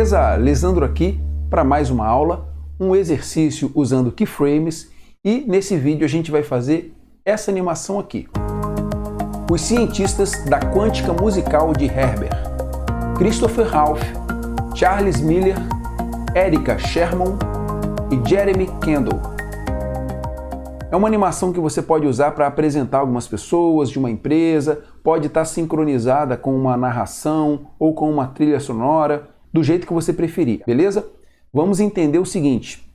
Beleza? Lisandro aqui para mais uma aula, um exercício usando keyframes, e nesse vídeo a gente vai fazer essa animação aqui. Os cientistas da quântica musical de Herbert, Christopher Ralph, Charles Miller, Erica Sherman e Jeremy Kendall. É uma animação que você pode usar para apresentar algumas pessoas de uma empresa, pode estar sincronizada com uma narração ou com uma trilha sonora, do jeito que você preferir, beleza? Vamos entender o seguinte,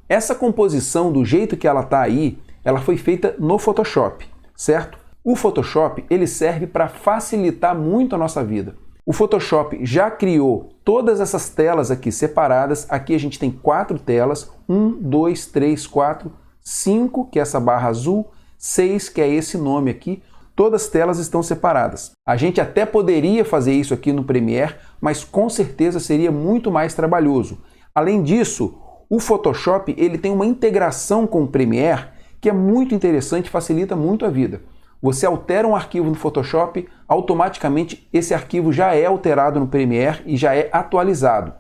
essa composição do jeito que ela está aí, ela foi feita no Photoshop, certo? O Photoshop, ele serve para facilitar muito a nossa vida. O Photoshop já criou todas essas telas aqui separadas, aqui a gente tem 4 telas, 1, 2, 3, 4, 5, que é essa barra azul, 6, que é esse nome aqui, todas as telas estão separadas. A gente até poderia fazer isso aqui no Premiere, mas com certeza seria muito mais trabalhoso. Além disso, o Photoshop ele tem uma integração com o Premiere que é muito interessante, facilita muito a vida. Você altera um arquivo no Photoshop, automaticamente esse arquivo já é alterado no Premiere e já é atualizado.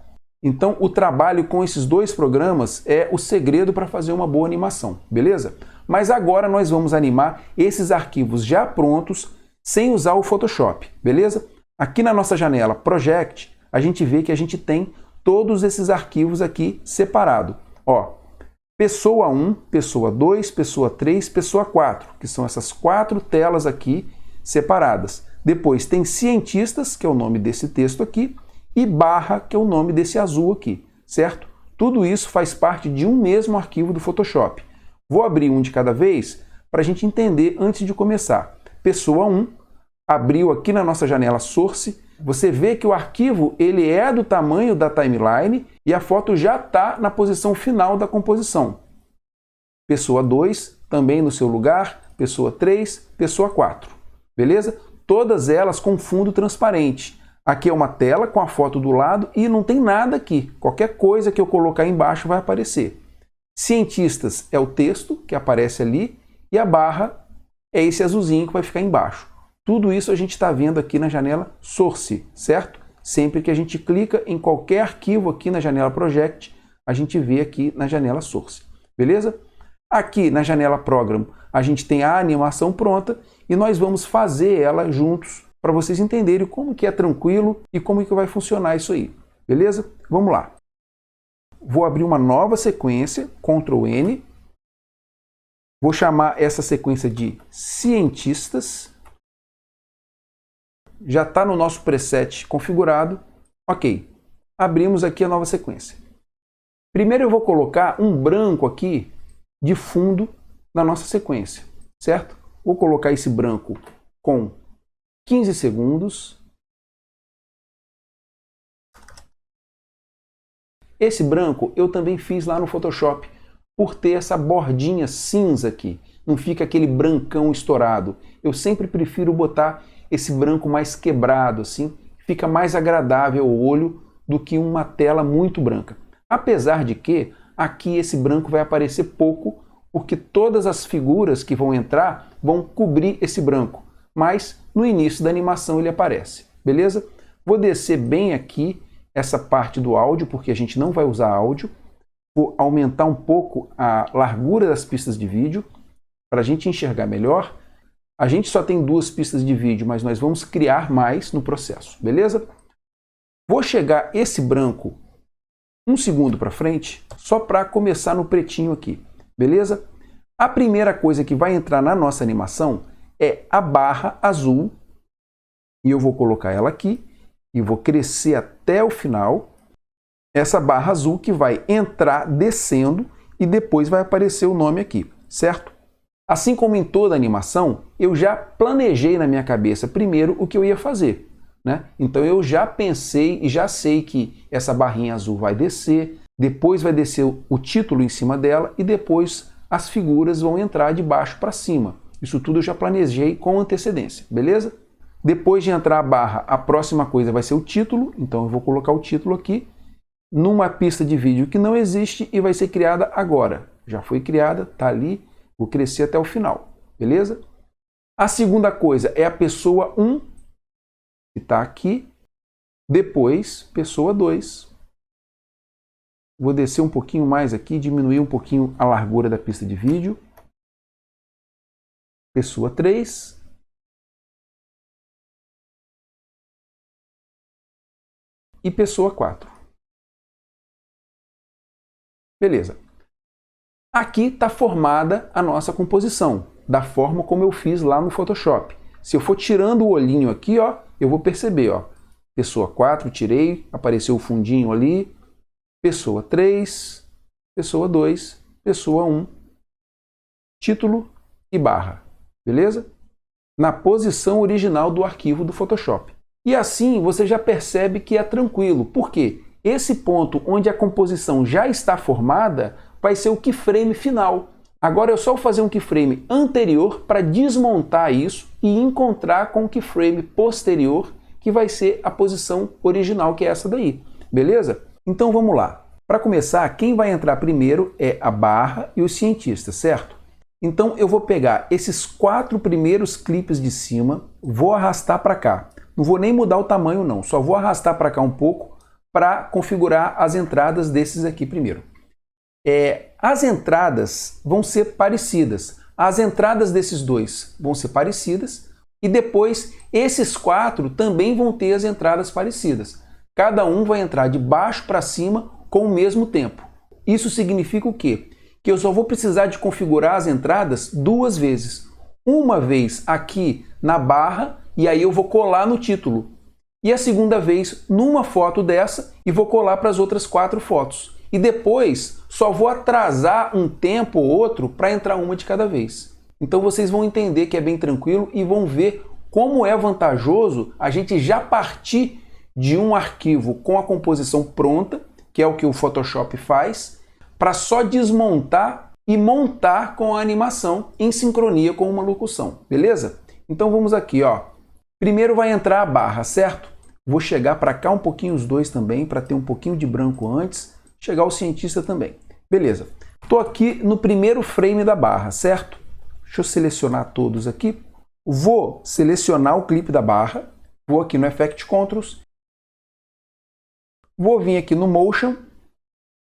Então o trabalho com esses dois programas é o segredo para fazer uma boa animação, beleza? Mas agora nós vamos animar esses arquivos já prontos, sem usar o Photoshop, beleza? Aqui na nossa janela Project, a gente vê que a gente tem todos esses arquivos aqui separados. Ó, Pessoa 1, Pessoa 2, Pessoa 3, Pessoa 4, que são essas 4 telas aqui separadas. Depois tem Cientistas, que é o nome desse texto aqui, e barra, que é o nome desse azul aqui, certo? Tudo isso faz parte de um mesmo arquivo do Photoshop. Vou abrir um de cada vez para a gente entender antes de começar. Pessoa 1, abriu aqui na nossa janela Source, você vê que o arquivo ele é do tamanho da timeline e a foto já está na posição final da composição. Pessoa 2, também no seu lugar, Pessoa 3, Pessoa 4, beleza? Todas elas com fundo transparente. Aqui é uma tela com a foto do lado e não tem nada aqui. Qualquer coisa que eu colocar embaixo vai aparecer. Cientistas é o texto que aparece ali e a barra é esse azulzinho que vai ficar embaixo. Tudo isso a gente está vendo aqui na janela Source, certo? Sempre que a gente clica em qualquer arquivo aqui na janela Project, a gente vê aqui na janela Source, beleza? Aqui na janela Program a gente tem a animação pronta e nós vamos fazer ela juntos para vocês entenderem como que é tranquilo e como que vai funcionar isso aí, beleza? Vamos lá. Vou abrir uma nova sequência, Ctrl N. Vou chamar essa sequência de Cientistas. Já está no nosso preset configurado. Ok. Abrimos aqui a nova sequência. Primeiro eu vou colocar um branco aqui de fundo na nossa sequência, certo? Vou colocar esse branco com 15 segundos. Esse branco eu também fiz lá no Photoshop, por ter essa bordinha cinza aqui. Não fica aquele brancão estourado. Eu sempre prefiro botar esse branco mais quebrado, assim, fica mais agradável ao olho do que uma tela muito branca. Apesar de que aqui esse branco vai aparecer pouco, porque todas as figuras que vão entrar vão cobrir esse branco. Mas no início da animação ele aparece, beleza? Vou descer bem aqui essa parte do áudio, porque a gente não vai usar áudio. Vou aumentar um pouco a largura das pistas de vídeo, para a gente enxergar melhor. A gente só tem 2 pistas de vídeo, mas nós vamos criar mais no processo, beleza? Vou chegar esse branco 1 segundo para frente, só para começar no pretinho aqui, beleza? A primeira coisa que vai entrar na nossa animação é a barra azul, e eu vou colocar ela aqui, e vou crescer até o final. Essa barra azul que vai entrar descendo, e depois vai aparecer o nome aqui, certo? Assim como em toda animação, eu já planejei na minha cabeça primeiro o que eu ia fazer, né? Então eu já pensei e já sei que essa barrinha azul vai descer, depois vai descer o título em cima dela, e depois as figuras vão entrar de baixo para cima. Isso tudo eu já planejei com antecedência, beleza? Depois de entrar a barra, a próxima coisa vai ser o título, então eu vou colocar o título aqui numa pista de vídeo que não existe e vai ser criada agora. Já foi criada, está ali, vou crescer até o final, beleza? A segunda coisa é a pessoa 1, que está aqui, depois pessoa 2, Vou descer um pouquinho mais aqui, diminuir um pouquinho a largura da pista de vídeo. Pessoa 3. E pessoa 4. Beleza. Aqui está formada a nossa composição, da forma como eu fiz lá no Photoshop. Se eu for tirando o olhinho aqui, ó, eu vou perceber, ó, pessoa 4, tirei, apareceu o fundinho ali, pessoa 3, pessoa 2, pessoa 1, título e barra, beleza? Na posição original do arquivo do Photoshop. E assim você já percebe que é tranquilo. Por quê? Esse ponto onde a composição já está formada vai ser o keyframe final. Agora é só fazer um keyframe anterior para desmontar isso e encontrar com o keyframe posterior, que vai ser a posição original, que é essa daí. Beleza? Então vamos lá. Para começar, quem vai entrar primeiro é a barra e os cientistas, certo? Então eu vou pegar esses 4 primeiros clipes de cima, vou arrastar para cá. Não vou nem mudar o tamanho não, só vou arrastar para cá um pouco para configurar as entradas desses aqui primeiro. As entradas vão ser parecidas. As entradas desses dois vão ser parecidas e depois esses 4 também vão ter as entradas parecidas. Cada um vai entrar de baixo para cima com o mesmo tempo. Isso significa o quê? Que eu só vou precisar de configurar as entradas 2 vezes. Uma vez aqui na barra e aí eu vou colar no título. E a segunda vez numa foto dessa e vou colar para as outras 4 fotos. E depois só vou atrasar um tempo ou outro para entrar uma de cada vez. Então vocês vão entender que é bem tranquilo e vão ver como é vantajoso a gente já partir de um arquivo com a composição pronta, que é o que o Photoshop faz, para só desmontar e montar com a animação em sincronia com uma locução, beleza? Então vamos aqui, ó. Primeiro vai entrar a barra, certo? Vou chegar para cá um pouquinho os dois também, para ter um pouquinho de branco antes. Chegar o cientista também. Beleza. Estou aqui no primeiro frame da barra, certo? Deixa eu selecionar todos aqui. Vou selecionar o clipe da barra. Vou aqui no Effect Controls. Vou vir aqui no Motion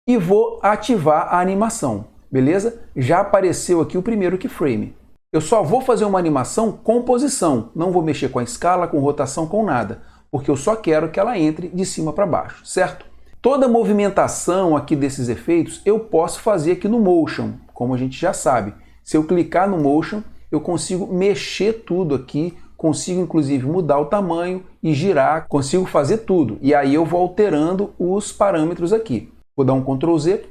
e vou ativar a animação. Beleza? Já apareceu aqui o primeiro keyframe. Eu só vou fazer uma animação com posição. Não vou mexer com a escala, com rotação, com nada. Porque eu só quero que ela entre de cima para baixo, certo? Toda movimentação aqui desses efeitos eu posso fazer aqui no Motion, como a gente já sabe. Se eu clicar no Motion, eu consigo mexer tudo aqui, consigo inclusive mudar o tamanho e girar, consigo fazer tudo. E aí eu vou alterando os parâmetros aqui. Vou dar um Ctrl Z.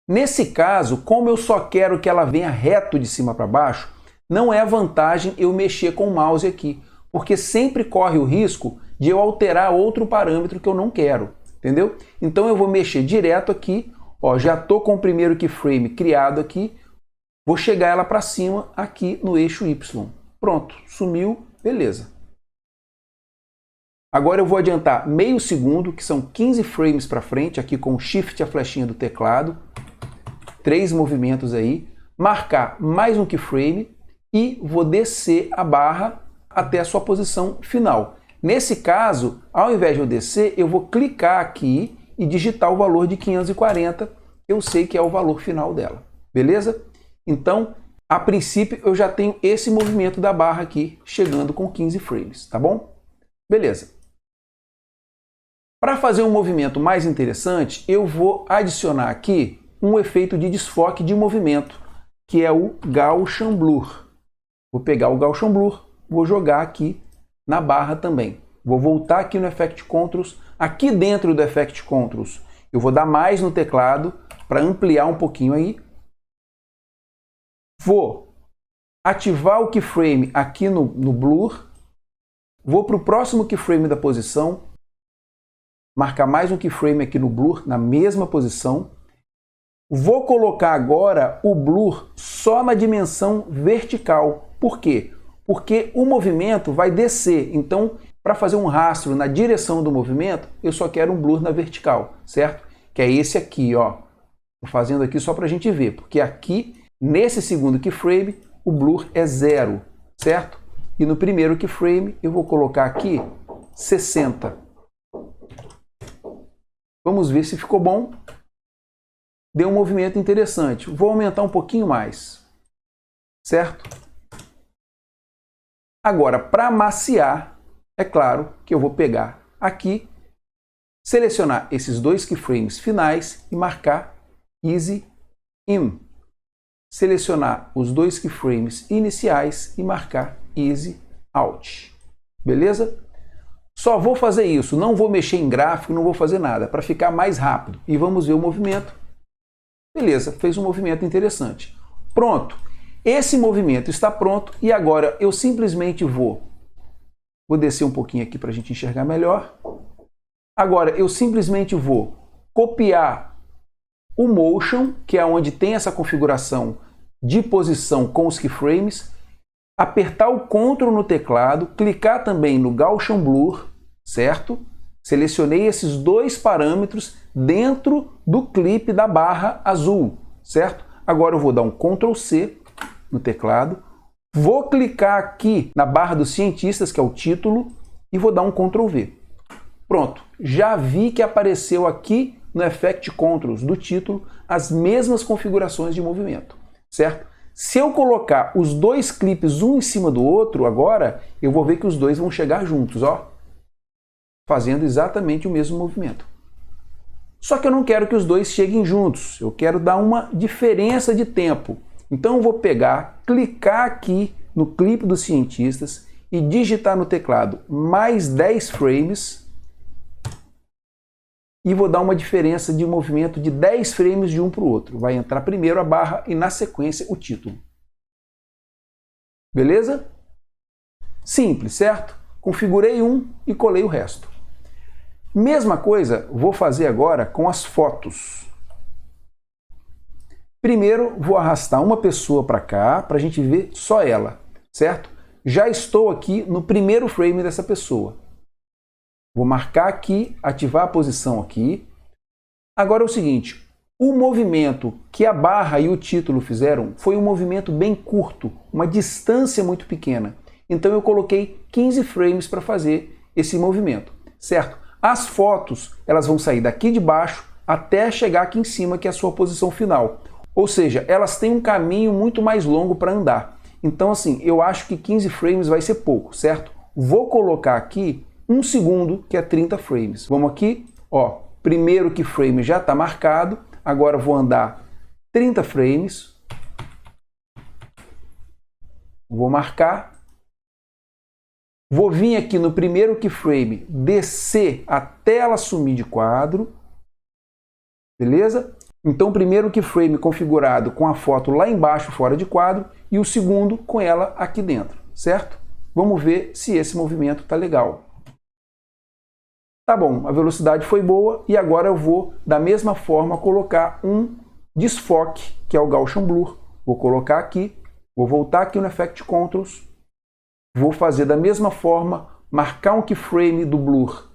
Nesse caso, como eu só quero que ela venha reto de cima para baixo, não é vantagem eu mexer com o mouse aqui, porque sempre corre o risco de eu alterar outro parâmetro que eu não quero, entendeu? Então eu vou mexer direto aqui, ó, já estou com o primeiro keyframe criado aqui, vou chegar ela para cima aqui no eixo Y. Pronto, sumiu, beleza. Agora eu vou adiantar meio segundo, que são 15 frames para frente, aqui com o Shift e a flechinha do teclado, 3 movimentos aí, marcar mais um keyframe e vou descer a barra até a sua posição final. Nesse caso, ao invés de eu descer, eu vou clicar aqui e digitar o valor de 540, eu sei que é o valor final dela, beleza? Então, a princípio, eu já tenho esse movimento da barra aqui, chegando com 15 frames, tá bom? Beleza. Para fazer um movimento mais interessante, eu vou adicionar aqui um efeito de desfoque de movimento, que é o Gaussian Blur. Vou pegar o Gaussian Blur, vou jogar aqui na barra também. Vou voltar aqui no Effect Controls. Aqui dentro do Effect Controls, eu vou dar mais no teclado para ampliar um pouquinho aí. Vou ativar o keyframe aqui no Blur. Vou para o próximo keyframe da posição. Marcar mais um keyframe aqui no Blur, na mesma posição. Vou colocar agora o Blur só na dimensão vertical. Por quê? Porque o movimento vai descer. Então, para fazer um rastro na direção do movimento, eu só quero um Blur na vertical, certo? Que é esse aqui, ó. Estou fazendo aqui só para a gente ver, porque aqui, nesse segundo keyframe, o Blur é 0, certo? E no primeiro keyframe, eu vou colocar aqui 60. Vamos ver se ficou bom. Deu um movimento interessante. Vou aumentar um pouquinho mais. Certo? Agora, para maciar, é claro que eu vou pegar aqui, selecionar esses dois keyframes finais e marcar Easy In. Selecionar os dois keyframes iniciais e marcar Easy Out. Beleza? Só vou fazer isso, não vou mexer em gráfico, não vou fazer nada, para ficar mais rápido. E vamos ver o movimento. Beleza, fez um movimento interessante. Pronto, esse movimento está pronto e agora eu simplesmente vou descer um pouquinho aqui para a gente enxergar melhor. Agora eu simplesmente vou copiar o Motion, que é onde tem essa configuração de posição com os keyframes, apertar o Ctrl no teclado, clicar também no Gaussian Blur, certo? Selecionei esses dois parâmetros dentro do clipe da barra azul, certo? Agora eu vou dar um Ctrl C no teclado, vou clicar aqui na barra dos cientistas, que é o título, e vou dar um Ctrl V. Pronto, já vi que apareceu aqui no Effect Controls do título as mesmas configurações de movimento, certo? Se eu colocar os dois clipes um em cima do outro agora, eu vou ver que os dois vão chegar juntos, ó, fazendo exatamente o mesmo movimento. Só que eu não quero que os dois cheguem juntos, eu quero dar uma diferença de tempo. Então eu vou pegar, clicar aqui no clipe dos cientistas e digitar no teclado mais 10 frames e vou dar uma diferença de movimento de 10 frames de um para o outro. Vai entrar primeiro a barra e na sequência o título. Beleza? Simples, certo? Configurei um e colei o resto. Mesma coisa vou fazer agora com as fotos. Primeiro vou arrastar uma pessoa para cá para a gente ver só ela, certo? Já estou aqui no primeiro frame dessa pessoa. Vou marcar aqui, ativar a posição aqui. Agora é o seguinte, o movimento que a barra e o título fizeram foi um movimento bem curto, uma distância muito pequena. Então eu coloquei 15 frames para fazer esse movimento, certo? As fotos, elas vão sair daqui de baixo até chegar aqui em cima, que é a sua posição final. Ou seja, elas têm um caminho muito mais longo para andar. Então assim, eu acho que 15 frames vai ser pouco, certo? Vou colocar aqui 1 segundo, que é 30 frames. Vamos aqui, ó, primeiro keyframe já está marcado, agora vou andar 30 frames, vou marcar, vou vir aqui no primeiro keyframe, descer até ela sumir de quadro, beleza? Então o primeiro keyframe configurado com a foto lá embaixo fora de quadro e o segundo com ela aqui dentro, certo? Vamos ver se esse movimento está legal. Tá bom, a velocidade foi boa e agora eu vou, da mesma forma, colocar um desfoque, que é o Gaussian Blur. Vou colocar aqui, vou voltar aqui no Effect Controls, vou fazer da mesma forma, marcar um keyframe do Blur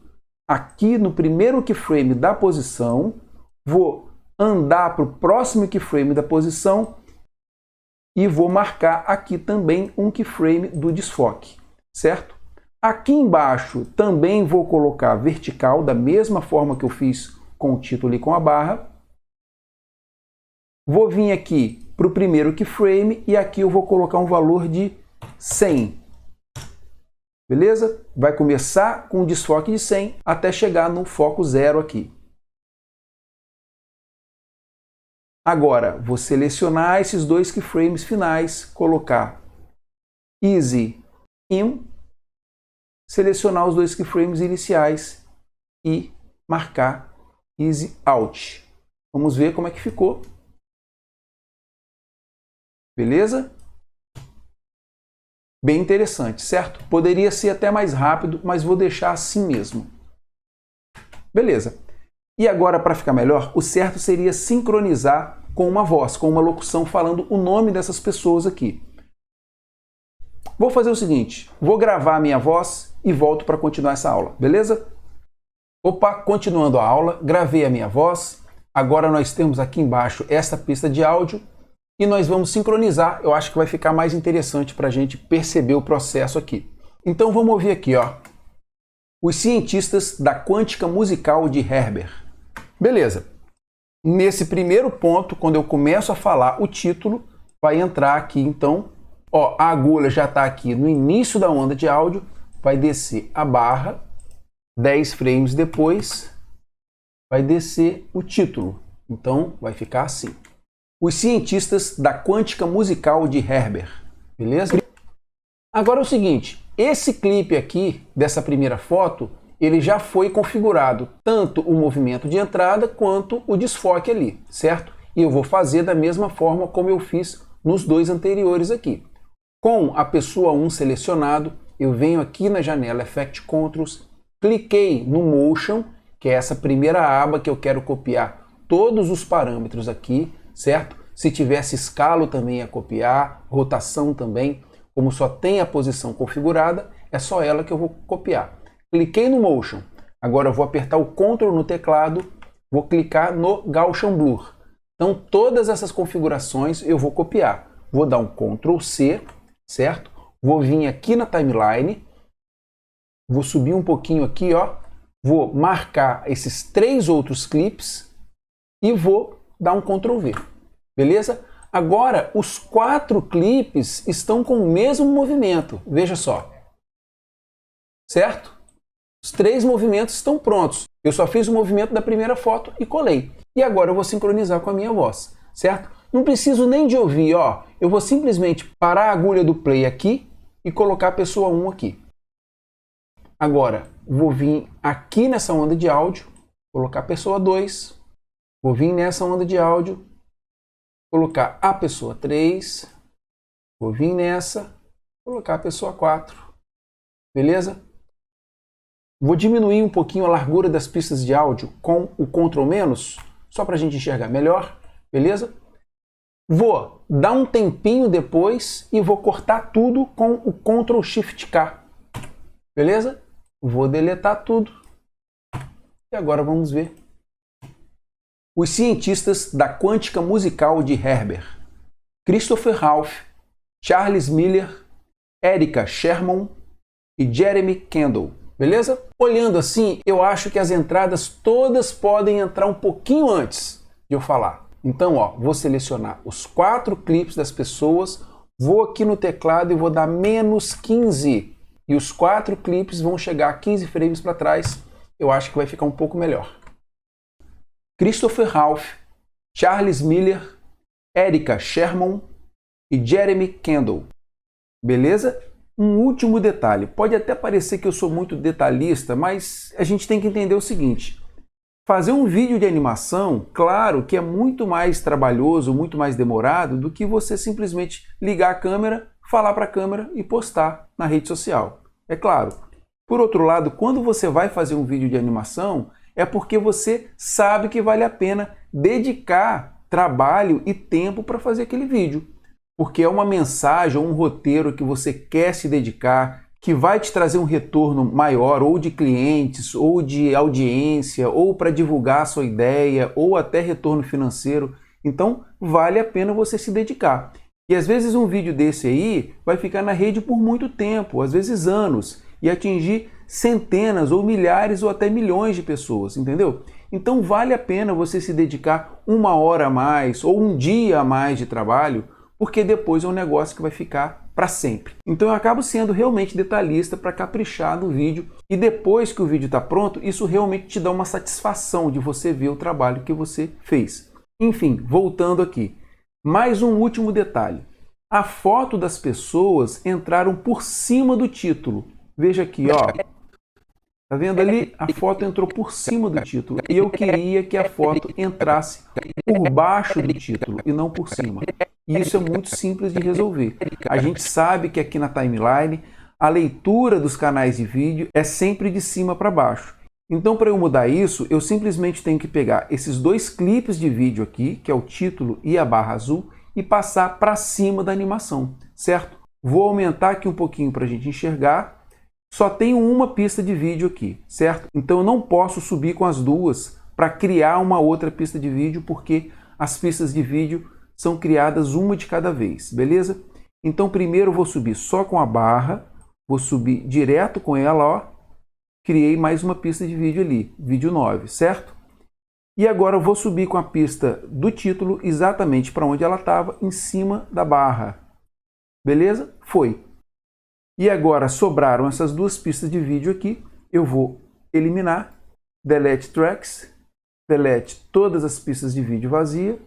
aqui no primeiro keyframe da posição, vou andar para o próximo keyframe da posição e vou marcar aqui também um keyframe do desfoque, certo? Aqui embaixo também vou colocar vertical, da mesma forma que eu fiz com o título e com a barra. Vou vir aqui para o primeiro keyframe e aqui eu vou colocar um valor de 100. Beleza? Vai começar com um desfoque de 100 até chegar no foco 0 aqui. Agora, vou selecionar esses dois keyframes finais, colocar Easy In, selecionar os dois keyframes iniciais e marcar Easy Out. Vamos ver como é que ficou. Beleza? Bem interessante, certo? Poderia ser até mais rápido, mas vou deixar assim mesmo. Beleza. E agora, para ficar melhor, o certo seria sincronizar com uma voz, com uma locução falando o nome dessas pessoas aqui. Vou fazer o seguinte, vou gravar a minha voz e volto para continuar essa aula, beleza? Opa, continuando a aula, gravei a minha voz, agora nós temos aqui embaixo esta pista de áudio e nós vamos sincronizar, eu acho que vai ficar mais interessante para a gente perceber o processo aqui. Então vamos ouvir aqui, ó, Os Cientistas da Quântica Musical de Herber. Beleza. Nesse primeiro ponto, quando eu começo a falar o título, vai entrar aqui, então, ó, a agulha já está aqui no início da onda de áudio, vai descer a barra, 10 frames depois, vai descer o título. Então, vai ficar assim. Os cientistas da quântica musical de Herbert. Beleza? Agora é o seguinte, esse clipe aqui, dessa primeira foto, ele já foi configurado, tanto o movimento de entrada quanto o desfoque ali, certo? E eu vou fazer da mesma forma como eu fiz nos dois anteriores aqui. Com a pessoa 1 selecionado, eu venho aqui na janela Effect Controls, cliquei no Motion, que é essa primeira aba que eu quero copiar todos os parâmetros aqui, certo? Se tivesse escala também ia copiar, rotação também, como só tem a posição configurada, é só ela que eu vou copiar. Cliquei no Motion, agora eu vou apertar o Ctrl no teclado, vou clicar no Gaussian Blur. Então todas essas configurações eu vou copiar. Vou dar um Ctrl C, certo? Vou vir aqui na timeline, vou subir um pouquinho aqui, ó, vou marcar esses 3 outros clips e vou dar um Ctrl V, beleza? Agora os 4 clipes estão com o mesmo movimento, veja só, certo? Os 3 movimentos estão prontos. Eu só fiz o movimento da primeira foto e colei. E agora eu vou sincronizar com a minha voz, certo? Não preciso nem de ouvir, ó. Eu vou simplesmente parar a agulha do play aqui e colocar a pessoa 1 aqui. Agora, vou vir aqui nessa onda de áudio, colocar a pessoa 2. Vou vir nessa onda de áudio, colocar a pessoa 3. Vou vir nessa, colocar a pessoa 4. Beleza? Vou diminuir um pouquinho a largura das pistas de áudio com o Ctrl-, só para a gente enxergar melhor, beleza? Vou dar um tempinho depois e vou cortar tudo com o Ctrl-Shift-K, beleza? Vou deletar tudo. E agora vamos ver. Os cientistas da quântica musical de Herbert. Christopher Ralph, Charles Miller, Erica Sherman e Jeremy Kendall. Beleza? Olhando assim, eu acho que as entradas todas podem entrar um pouquinho antes de eu falar. Então, ó, vou selecionar os 4 clipes das pessoas, vou aqui no teclado e vou dar -15. E os 4 clipes vão chegar a 15 frames para trás. Eu acho que vai ficar um pouco melhor. Christopher Ralph, Charles Miller, Erica Sherman e Jeremy Kendall. Beleza? Um último detalhe, pode até parecer que eu sou muito detalhista, mas a gente tem que entender o seguinte. Fazer um vídeo de animação, claro que é muito mais trabalhoso, muito mais demorado do que você simplesmente ligar a câmera, falar para a câmera e postar na rede social. É claro. Por outro lado, quando você vai fazer um vídeo de animação, é porque você sabe que vale a pena dedicar trabalho e tempo para fazer aquele vídeo. Porque é uma mensagem ou um roteiro que você quer se dedicar, que vai te trazer um retorno maior, ou de clientes, ou de audiência, ou para divulgar a sua ideia, ou até retorno financeiro. Então, vale a pena você se dedicar. E às vezes um vídeo desse aí vai ficar na rede por muito tempo, às vezes anos, e atingir centenas ou milhares ou até milhões de pessoas, entendeu? Então vale a pena você se dedicar 1 hora a mais ou um dia a mais de trabalho, porque depois é um negócio que vai ficar para sempre. Então eu acabo sendo realmente detalhista para caprichar no vídeo e depois que o vídeo está pronto, isso realmente te dá uma satisfação de você ver o trabalho que você fez. Enfim, voltando aqui. Mais um último detalhe. A foto das pessoas entraram por cima do título. Veja aqui, ó. Tá vendo ali? A foto entrou por cima do título. E eu queria que a foto entrasse por baixo do título e não por cima. E isso é muito simples de resolver. A gente sabe que aqui na timeline a leitura dos canais de vídeo é sempre de cima para baixo. Então, para eu mudar isso, eu simplesmente tenho que pegar esses 2 clipes de vídeo aqui, que é o título e a barra azul, e passar para cima da animação, certo? Vou aumentar aqui um pouquinho para a gente enxergar. Só tenho uma pista de vídeo aqui, certo? Então eu não posso subir com as duas para criar uma outra pista de vídeo, porque as pistas de vídeo são criadas uma de cada vez, beleza? Então primeiro eu vou subir só com a barra, vou subir direto com ela, ó. Criei mais uma pista de vídeo ali, vídeo 9, certo? E agora eu vou subir com a pista do título exatamente para onde ela estava, em cima da barra. Beleza? Foi. E agora sobraram essas duas pistas de vídeo aqui. Eu vou eliminar, delete tracks, delete todas as pistas de vídeo vazia,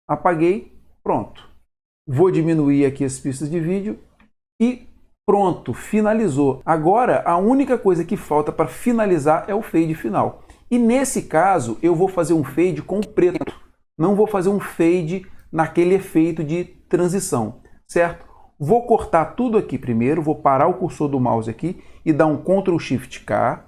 apaguei, pronto. Vou diminuir aqui as pistas de vídeo e pronto, finalizou. Agora a única coisa que falta para finalizar é o fade final. E nesse caso eu vou fazer um fade com preto, não vou fazer um fade naquele efeito de transição, certo? Vou cortar tudo aqui primeiro, vou parar o cursor do mouse aqui e dar um Ctrl Shift K.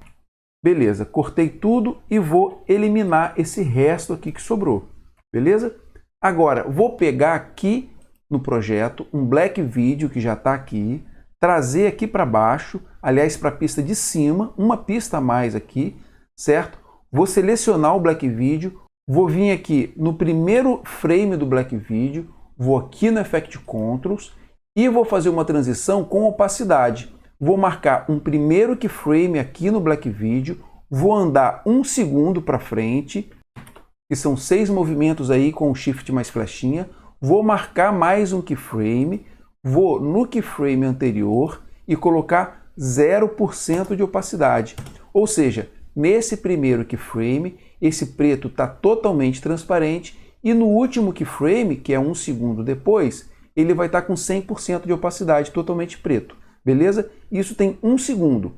Beleza, cortei tudo e vou eliminar esse resto aqui que sobrou. Beleza? Agora, vou pegar aqui no projeto um Black Video que já está aqui, trazer aqui para baixo, aliás, para a pista de cima, uma pista a mais aqui, certo? Vou selecionar o Black Video, vou vir aqui no primeiro frame do Black Video, vou aqui no Effect Controls e vou fazer uma transição com opacidade. Vou marcar um primeiro keyframe aqui no Black Video, vou andar 1 segundo para frente, que são 6 movimentos aí com o Shift mais flechinha, vou marcar mais um keyframe, vou no keyframe anterior e colocar 0% de opacidade. Ou seja, nesse primeiro keyframe, esse preto está totalmente transparente e no último keyframe, que é 1 segundo depois, ele vai estar com 100% de opacidade, totalmente preto. Beleza? Isso tem 1 segundo.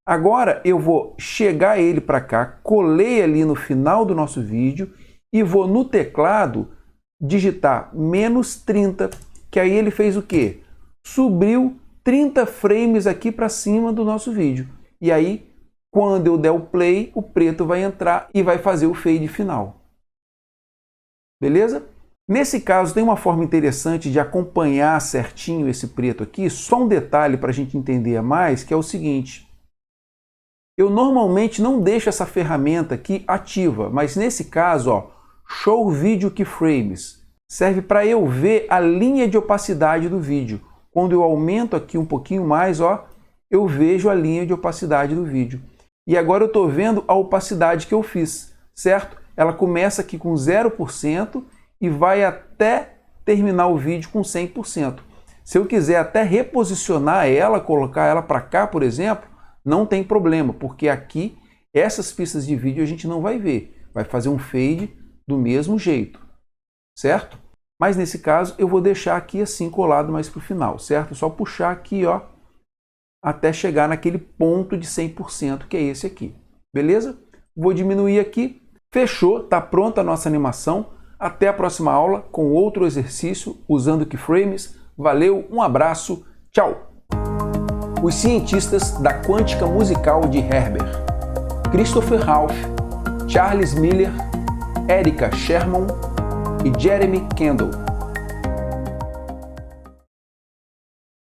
Agora eu vou chegar ele para cá, colei ali no final do nosso vídeo e vou no teclado digitar -30, que aí ele fez o quê? Subiu 30 frames aqui para cima do nosso vídeo. E aí, quando eu der o play, o preto vai entrar e vai fazer o fade final. Beleza? Nesse caso, tem uma forma interessante de acompanhar certinho esse preto aqui. Só um detalhe para a gente entender mais, que é o seguinte. Eu normalmente não deixo essa ferramenta aqui ativa, mas nesse caso, ó, Show Video Keyframes, serve para eu ver a linha de opacidade do vídeo. Quando eu aumento aqui um pouquinho mais, ó, eu vejo a linha de opacidade do vídeo. E agora eu estou vendo a opacidade que eu fiz, certo? Ela começa aqui com 0%, e vai até terminar o vídeo com 100%. Se eu quiser até reposicionar ela, colocar ela para cá, por exemplo, não tem problema, porque aqui essas pistas de vídeo a gente não vai ver. Vai fazer um fade do mesmo jeito, certo? Mas nesse caso eu vou deixar aqui assim colado mais para o final, certo? Só puxar aqui, ó, até chegar naquele ponto de 100%, que é esse aqui. Beleza? Vou diminuir aqui. Fechou, tá pronta a nossa animação. Até a próxima aula com outro exercício usando keyframes. Valeu, um abraço, tchau! Os cientistas da quântica musical de Herbert: Christopher Ralph, Charles Miller, Erica Sherman e Jeremy Kendall.